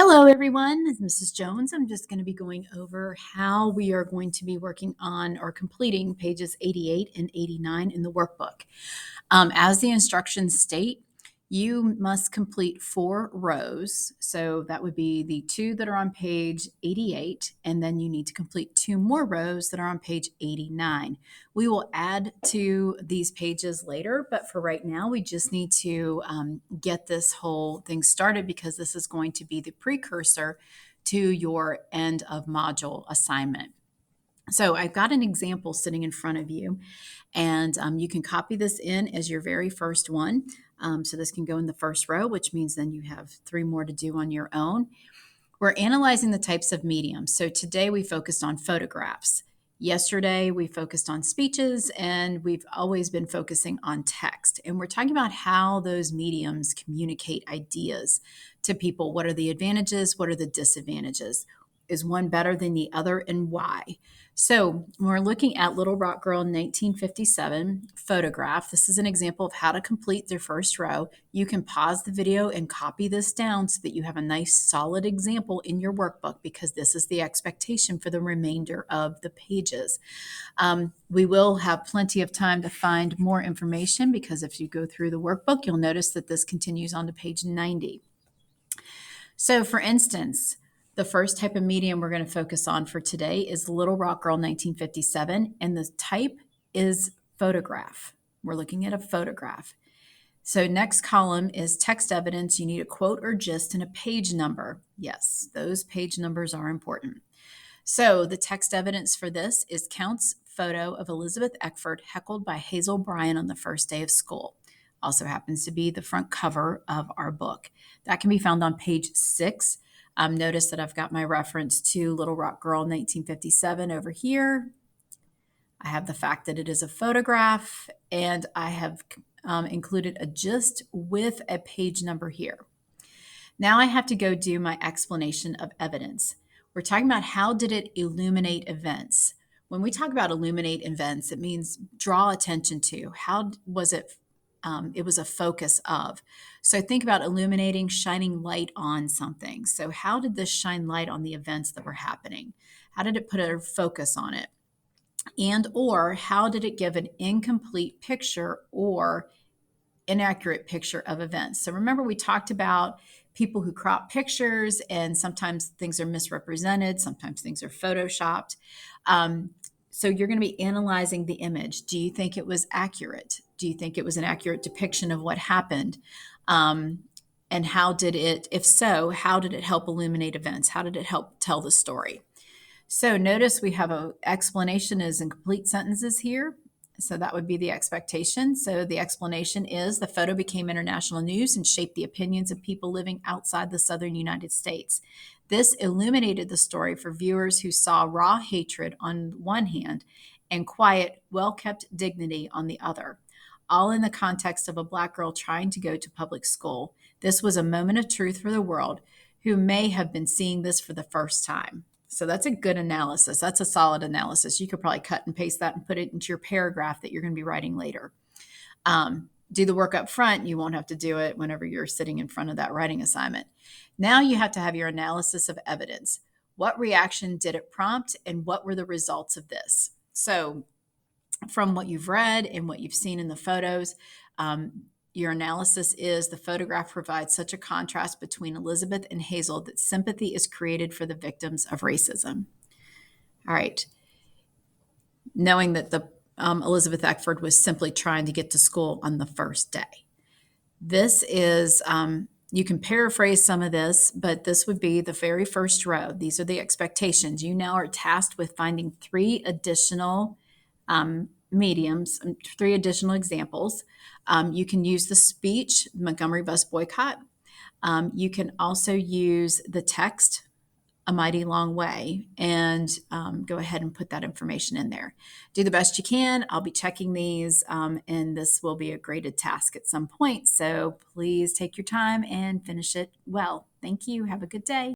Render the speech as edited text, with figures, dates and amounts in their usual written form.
Hello, everyone. This is Mrs. Jones. I'm just going to be going over how we are going to be working on or completing pages 88 and 89 in the workbook. As the instructions state, you must complete 4 rows. So that would be the 2 that are on page 88, and then you need to complete 2 more rows that are on page 89. We will add to these pages later, but for right now, we just need to get this whole thing started because this is going to be the precursor to your end of module assignment. So I've got an example sitting in front of you, and you can copy this in as your very first one. So this can go in the first row, which means then you have 3 more to do on your own. We're analyzing the types of mediums. So today we focused on photographs. Yesterday we focused on speeches, and we've always been focusing on text. And we're talking about how those mediums communicate ideas to people. What are the advantages? What are the disadvantages? Is one better than the other, and why? So when we're looking at Little Rock Girl 1957 photograph, this is an example of how to complete their first row. You can pause the video and copy this down so that you have a nice solid example in your workbook, because this is the expectation for the remainder of the pages. We will have plenty of time to find more information, because if you go through the workbook, you'll notice that this continues on to page 90. So for instance, the first type of medium we're going to focus on for today is Little Rock Girl 1957, and the type is photograph. We're looking at a photograph. So next column is text evidence. You need a quote or gist and a page number. Yes, those page numbers are important. So the text evidence for this is Count's photo of Elizabeth Eckford heckled by Hazel Bryan on the first day of school. Also happens to be the front cover of our book. That can be found on page 6. Notice that I've got my reference to Little Rock Girl 1957 over here. I have the fact that it is a photograph, and I have included a gist with a page number here. Now I have to go do my explanation of evidence. We're talking about how did it illuminate events. When we talk about illuminate events, it means draw attention to. How was it? It was a focus of. So think about illuminating, shining light on something. So how did this shine light on the events that were happening? How did it put a focus on it? And or how did it give an incomplete picture or inaccurate picture of events? So remember, we talked about people who crop pictures, and sometimes things are misrepresented, sometimes things are photoshopped. So you're going to be analyzing the image. Do you think it was accurate? Do you think it was an accurate depiction of what happened? And how did it, if so, how did it help illuminate events? How did it help tell the story? So notice we have an explanation as in complete sentences here. So that would be the expectation. So the explanation is the photo became international news and shaped the opinions of people living outside the southern United States. This illuminated the story for viewers who saw raw hatred on one hand and quiet, well-kept dignity on the other, all in the context of a Black girl trying to go to public school. This was a moment of truth for the world who may have been seeing this for the first time. So that's a good analysis. That's a solid analysis. You could probably cut and paste that and put it into your paragraph that you're going to be writing later. Do the work up front. You won't have to do it whenever you're sitting in front of that writing assignment. Now you have to have your analysis of evidence. What reaction did it prompt, and what were the results of this? So from what you've read and what you've seen in the photos, your analysis is the photograph provides such a contrast between Elizabeth and Hazel that sympathy is created for the victims of racism. All right. Knowing that the Elizabeth Eckford was simply trying to get to school on the first day. This is, you can paraphrase some of this, but this would be the very first row. These are the expectations. You now are tasked with finding 3 additional mediums, 3 additional examples. You can use the speech, Montgomery bus boycott. You can also use the text, A Mighty Long Way, and go ahead and put that information in there. Do the best you can. I'll be checking these, and this will be a graded task at some point. So please take your time and finish it well. Thank you. Have a good day.